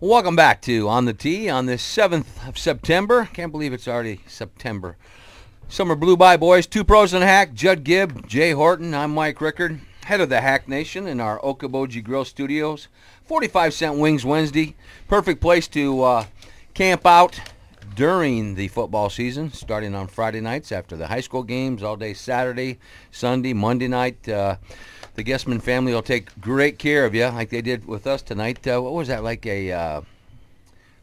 Welcome back to On the Tee on this 7th of September. Can't believe it's already September. Summer blew by, boys. Two pros and a hack. Judd Gibb, Jay Horton. I'm Mike Rickard, head of the Hack Nation in our Okoboji Grill Studios. 45-cent Wings Wednesday. Perfect place to camp out during the football season, starting on Friday nights after the high school games, all day Saturday, Sunday, Monday night. The Guessman family will take great care of you, like they did with us tonight. What was that? Like a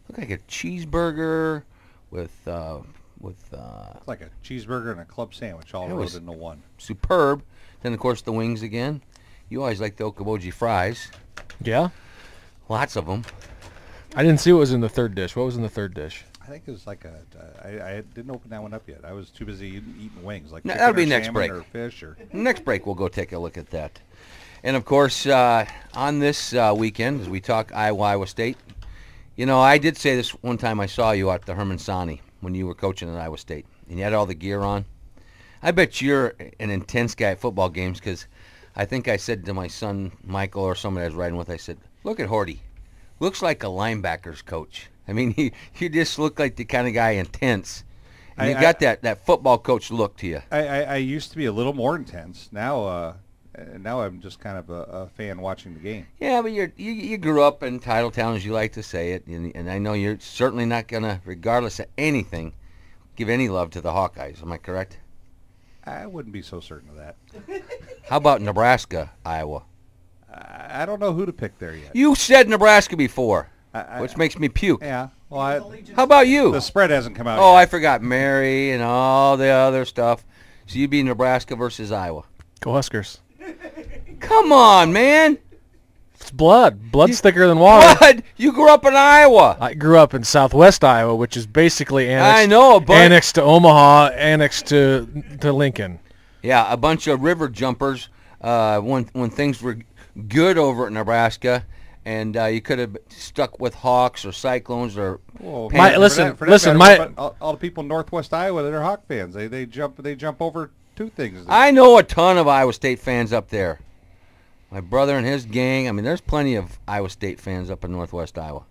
looked like a cheeseburger with It's like a cheeseburger and a club sandwich all rolled into one. Superb. Then of course the wings again. You always like the Okoboji fries. Yeah? Lots of them. I didn't see what was in the third dish. What was in the third dish? I think it was like I didn't open that one up yet. I was too busy eating wings, like No, chicken that'll be or next salmon break. or fish or. Next break, we'll go take a look at that. And, of course, on this weekend, as we talk Iowa State, you know, I did say this one time I saw you at the Herman Sani when you were coaching at Iowa State, and you had all the gear on. I bet you're an intense guy at football games because I think I said to my son, Michael, or somebody I was riding with, I said, look at Horty. Looks like a linebackers coach. I mean, you just look like the kind of guy intense. And you got that football coach look to you. I used to be a little more intense. Now I'm just kind of a fan watching the game. Yeah, but you grew up in Titletown, as you like to say it, and I know you're certainly not going to, regardless of anything, give any love to the Hawkeyes. Am I correct? I wouldn't be so certain of that. How about Nebraska, Iowa? I don't know who to pick there yet. You said Nebraska before, which makes me puke. Yeah. Well, How about you? the spread hasn't come out Oh, yet. I forgot Mary and all the other stuff. So you'd be Nebraska versus Iowa. Go Huskers. Come on, man. It's blood. Blood's thicker than water. Bud, you grew up in Iowa. I grew up in southwest Iowa, which is basically annexed, I know, but annexed to Omaha, annexed to Lincoln. yeah, a bunch of river jumpers when things were good over at Nebraska, and you could have stuck with Hawks or Cyclones or Well, listen, for that listen, matter, my- but all the people in Northwest Iowa that are Hawk fans, they jump over two things. I know a ton of Iowa State fans up there. My brother and his gang. I mean, there's plenty of Iowa State fans up in Northwest Iowa.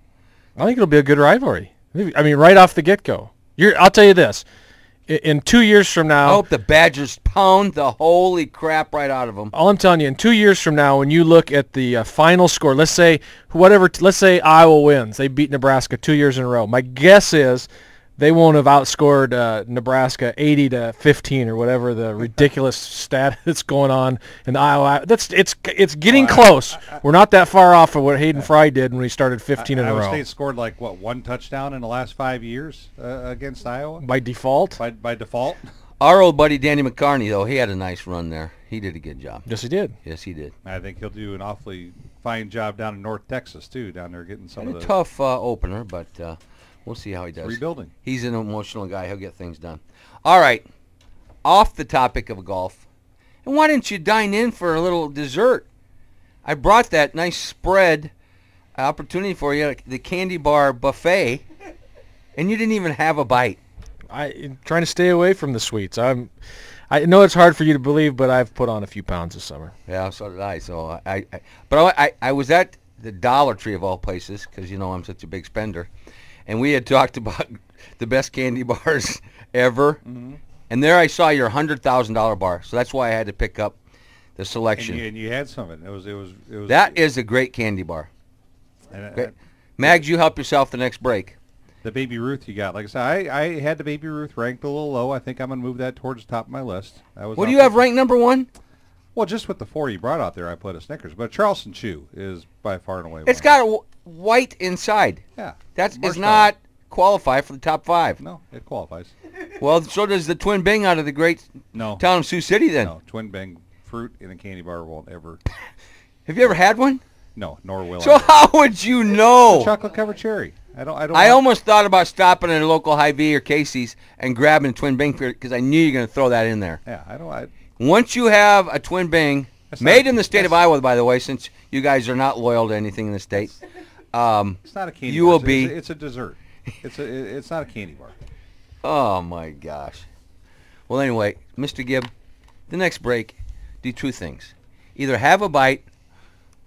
I think it'll be a good rivalry. I mean, right off the get-go. I'll tell you this. In 2 years from I now, hope the Badgers pound the holy crap right out of them. all I'm telling you, in 2 years from now, when you look at the final score, let's say Iowa wins. They beat Nebraska 2 years in a row. My guess is they won't have outscored Nebraska 80-15 or whatever the ridiculous stat that's going on in Iowa. It's getting close. We're not that far off of what Hayden Fry did when he started 15 in a Iowa row. State scored like one touchdown in the last 5 years against Iowa By default? by default. Our old buddy Danny McCarney, though, he had a nice run there. He did a good job. Yes, he did. Yes, he did. I think he'll do an awfully fine job down in North Texas too. Down there getting some Had of a the tough opener, but we'll see how he does. rebuilding. He's an emotional guy. He'll get things done. All right. Off the topic of golf. And why didn't you dine in for a little dessert? I brought that nice spread opportunity for you, the candy bar buffet, and you didn't even have a bite. I'm trying to stay away from the sweets. I know it's hard for you to believe, but I've put on a few pounds this summer. Yeah, so did I. So I was at the Dollar Tree of all places because you know I'm such a big spender, and we had talked about the best candy bars ever. Mm-hmm. And there I saw your $100,000 bar, so that's why I had to pick up the selection. And you had some of it. It was. That is a great candy bar. Great. Mags, you help yourself the next break. The Baby Ruth you got. Like I said, I had the Baby Ruth ranked a little low. I think I'm going to move that towards the top of my list. What do you have ranked number one? Well, just with the four you brought out there, I put a Snickers. But Charleston Chew is by far and away. It's got a white inside. Yeah. That is Marshmallow. not qualify for the top 5. No, it qualifies. Well, so does the Twin Bing out of the great No. town of Sioux City then. No, Twin Bang fruit in a candy bar won't ever. Have you ever had one? No, nor will So I. how would you know? Chocolate covered cherry. I don't. I almost thought about stopping at a local Hy-Vee or Casey's and grabbing a Twin Bing because I knew you were going to throw that in there. Yeah, I don't. Once you have a Twin Bing, That's made not- in the state of that's- Iowa, by the way, since you guys are not loyal to anything in the state, It's not a candy you bar. will be. It's a dessert. It's not a candy bar. Oh my gosh. Well, anyway, Mr. Gibb, the next break, do two things: either have a bite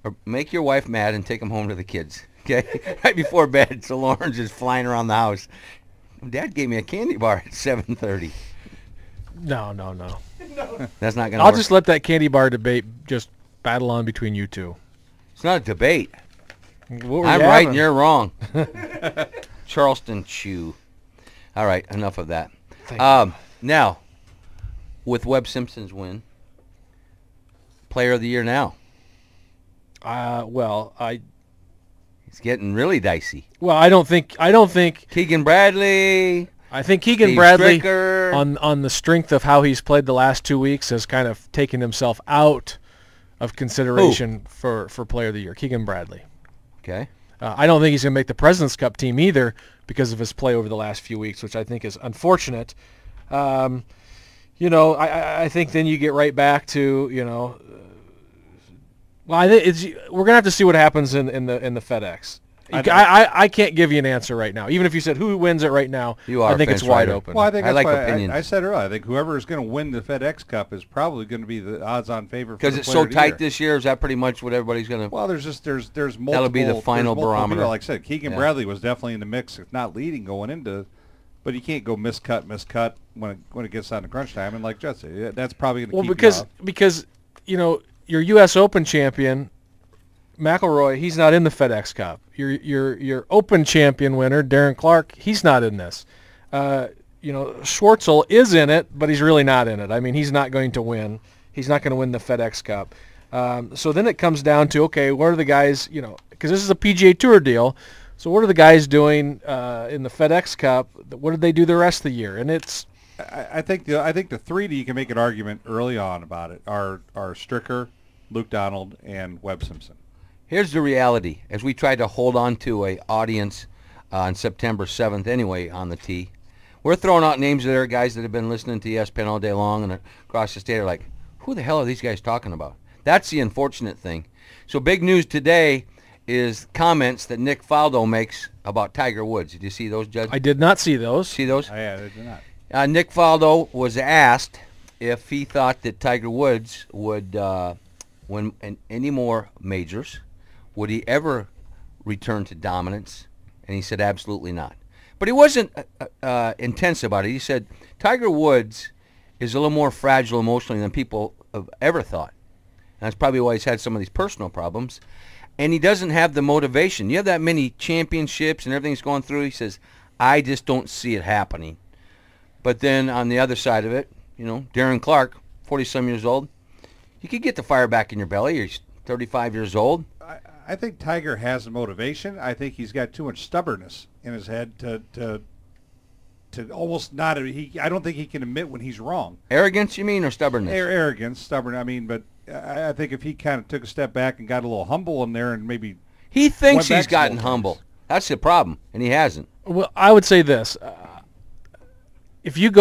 or make your wife mad and take them home to the kids. Okay, right before bed, so Lauren's just flying around the house. Dad gave me a candy bar at 7:30. No. That's not gonna I'll work. just let that candy bar debate just battle on between you two. It's not a debate. What were I'm you right having? and you're wrong. Charleston Chew. All right, enough of that. Now, with Webb Simpson's win, Player of the Year now. It's getting really dicey. I don't think Keegan Bradley. I think Keegan Steve Bradley, Stricker. on the strength of how he's played the last 2 weeks, has kind of taken himself out of consideration for Player of the Year. Keegan Bradley. Okay. I don't think he's going to make the President's Cup team either because of his play over the last few weeks, which I think is unfortunate. I think then you get right back to, I think we're going to have to see what happens in the FedEx. I can't give you an answer right now. Even if you said who wins it right now, You are I think a it's fence wide rider. open. Well, I think I that's like why opinions. I said earlier. I think whoever is going to win the FedEx Cup is probably going to be the odds-on favorite. Because it's so tight this year, is that pretty much what everybody's going to... Well, there's multiple. That'll be the final there's multiple barometer. people. Like I said, Keegan Yeah. Bradley was definitely in the mix, if not leading going into. But you can't go miscut when it gets down to crunch time. And like Judd said, that's probably going to keep you out. because your U.S. Open champion McIlroy, he's not in the FedEx Cup. Your Open champion winner Darren Clark, he's not in this. Schwartzel is in it, but he's really not in it. I mean, he's not going to win. He's not going to win the FedEx Cup. So then it comes down to, okay, what are the guys? Because this is a PGA Tour deal. So what are the guys doing in the FedEx Cup? What did they do the rest of the year? And it's I think the three that you can make an argument early on about it are Stricker, Luke Donald, and Webb Simpson. Here's the reality. As we tried to hold on to a audience on September 7th anyway on the tee, we're throwing out names of their guys that have been listening to ESPN all day long and across the state are like, who the hell are these guys talking about? That's the unfortunate thing. So big news today is comments that Nick Faldo makes about Tiger Woods. Did you see those, Judge? I did not see those. See those? I did not. Nick Faldo was asked if he thought that Tiger Woods would win any more majors. Would he ever return to dominance? And he said absolutely not. But he wasn't intense about it. He said Tiger Woods is a little more fragile emotionally than people have ever thought. And that's probably why he's had some of these personal problems. And he doesn't have the motivation. You have that many championships and everything's going through. He says, I just don't see it happening. But then on the other side of it, Darren Clark, 40-some years old, you could get the fire back in your belly. He's 35 years old. I think Tiger has the motivation. I think he's got too much stubbornness in his head to almost not. I don't think he can admit when he's wrong. Arrogance, you mean, or stubbornness? Arrogance, stubborn. I mean, but I think if he kind of took a step back and got a little humble in there and maybe he thinks went he's back gotten several humble. times. That's the problem, and he hasn't. Well, I would say this: if you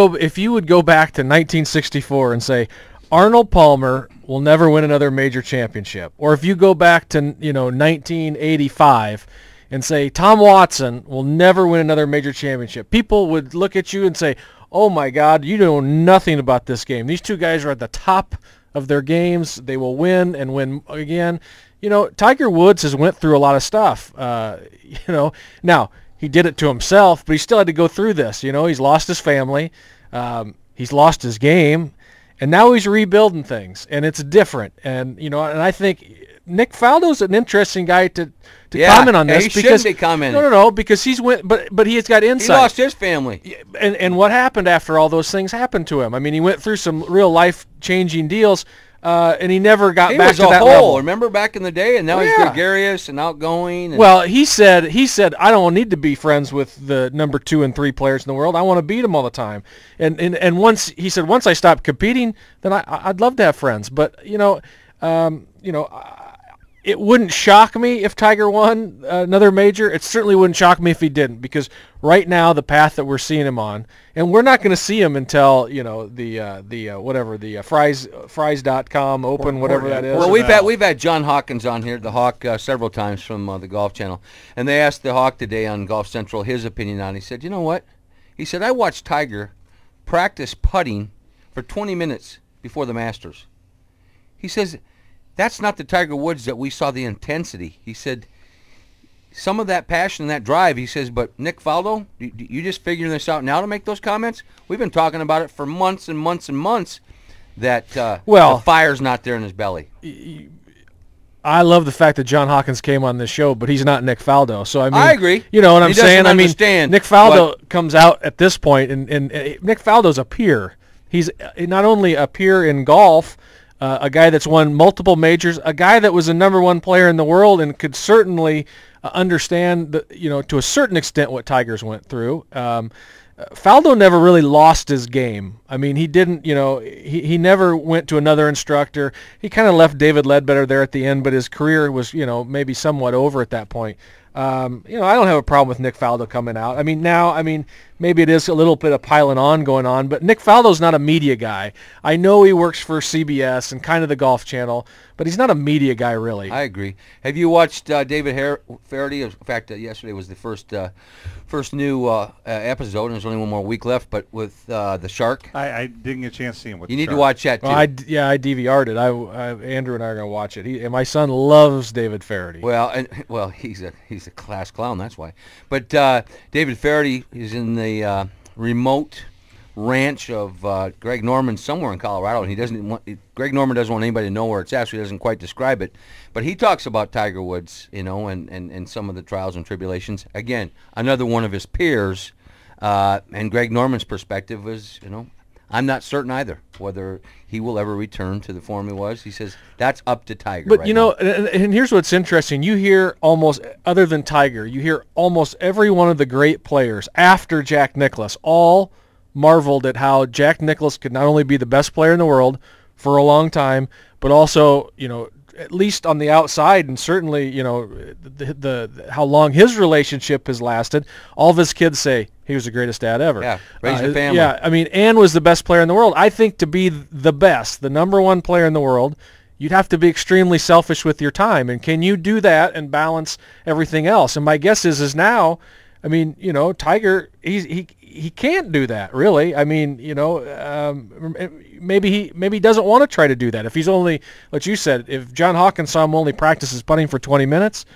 would go back to 1964 and say Arnold Palmer will never win another major championship, or if you go back to 1985 and say Tom Watson will never win another major championship, people would look at you and say, "Oh my God, you know nothing about this game. These two guys are at the top of their games. They will win and win again." Tiger Woods has went through a lot of stuff. Now he did it to himself, but he still had to go through this. He's lost his family, he's lost his game, and now he's rebuilding things, and it's different. And and I think Nick Faldo's an interesting guy to comment on this he because shouldn't be commenting. No, because he's but he has got insight. He lost his family. And what happened after all those things happened to him? I mean, he went through some real life-changing deals, and he never got He back was to a that hole. level. Remember back in the day, and now he's Yeah. gregarious and outgoing. And Well, he said, I don't need to be friends with the number 2 and 3 players in the world. I want to beat them all the time. And once I stopped competing, then I'd love to have friends. But it wouldn't shock me if Tiger won another major. It certainly wouldn't shock me if he didn't, because right now the path that we're seeing him on, and we're not going to see him until the Fries.com Open, whatever that is. Well, we've had John Hawkins on here, the Hawk, several times from the Golf Channel, and they asked the Hawk today on Golf Central his opinion on it. He said, "You know what?" He said, "I watched Tiger practice putting for 20 minutes before the Masters." He says, "That's not the Tiger Woods that we saw the intensity." He said, some of that passion and that drive, he says, but Nick Faldo, you just figuring this out now to make those comments? We've been talking about it for months and months and months that the fire's not there in his belly. I love the fact that John Hawkins came on this show, but he's not Nick Faldo. So I agree. You know what I'm saying? Nick Faldo comes out at this point, and Nick Faldo's a peer. He's not only a peer in golf, a guy that's won multiple majors, a guy that was a #1 player in the world and could certainly understand, to a certain extent what Tigers went through. Faldo never really lost his game. I mean, he didn't, he never went to another instructor. He kind of left David Ledbetter there at the end, but his career was, maybe somewhat over at that point. I don't have a problem with Nick Faldo coming out. Maybe it is a little bit of piling on going on, but Nick Faldo's not a media guy. I know he works for CBS and kind of the Golf Channel, but he's not a media guy, really. I agree. Have you watched David Feherty? In fact, yesterday was the first new episode, and there's only one more week left, but with the Shark. I didn't get a chance to see him with You the need Shark. to watch that, too. Well, I DVR'd it. Andrew and I are going to watch it. And my son loves David Feherty. Well, he's a class clown, that's why. But David Feherty is in the remote ranch of Greg Norman somewhere in Colorado, and Greg Norman doesn't want anybody to know where it's at, so he doesn't quite describe it. But he talks about Tiger Woods, and some of the trials and tribulations. Again, another one of his peers, and Greg Norman's perspective was, I'm not certain either whether he will ever return to the form he was. He says that's up to Tiger. But now. And here's what's interesting. You hear other than Tiger, you hear almost every one of the great players after Jack Nicklaus all marveled at how Jack Nicklaus could not only be the best player in the world for a long time, but also, at least on the outside, and certainly, the how long his relationship has lasted. All of his kids say he was the greatest dad ever. Yeah, raised a family. Yeah, Ann was the best player in the world. I think to be the best, the #1 player in the world, you'd have to be extremely selfish with your time. And can you do that and balance everything else? And my guess is now, Tiger, he can't do that, really. Maybe he doesn't want to try to do that. If he's only, like you said, if John Hawkins saw him only practices putting for 20 minutes,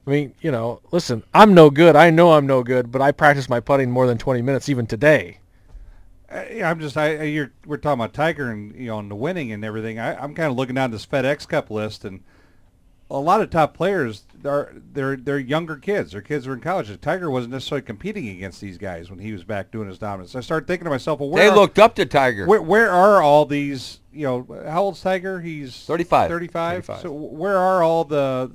listen, I'm no good. I know I'm no good, but I practice my putting more than 20 minutes even today. We're talking about Tiger and and the winning and everything. I'm kind of looking down this FedEx Cup list, and a lot of top players they're younger kids. Their kids are in college. Tiger wasn't necessarily competing against these guys when he was back doing his dominance. I started thinking to myself, well, they looked up to Tiger. Where are all these? How old's Tiger? He's 35. 35. So where are all the?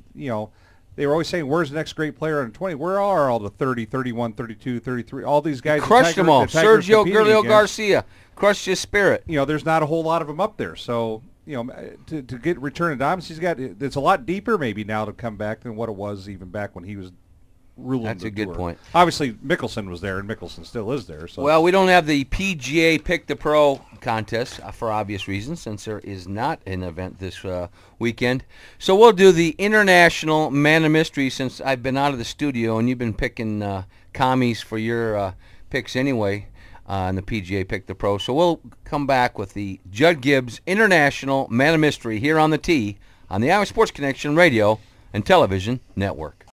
They were always saying, where's the next great player under 20? Where are all the 30, 31, 32, 33, all these guys? Crushed them all. Sergio Gurriel Garcia crushed his spirit. There's not a whole lot of them up there. So, to get return of dominance, it's a lot deeper maybe now to come back than what it was even back when he was ruling That's the a good tour. point. Obviously, Mickelson was there, and Mickelson still is there. So. Well, we don't have the PGA Pick the Pro contest for obvious reasons, since there is not an event this weekend. So we'll do the International Man of Mystery, since I've been out of the studio, and you've been picking commies for your picks anyway on the PGA Pick the Pro. So we'll come back with the Judd Gibbs International Man of Mystery here on the Tee on the Iowa Sports Connection Radio and Television Network.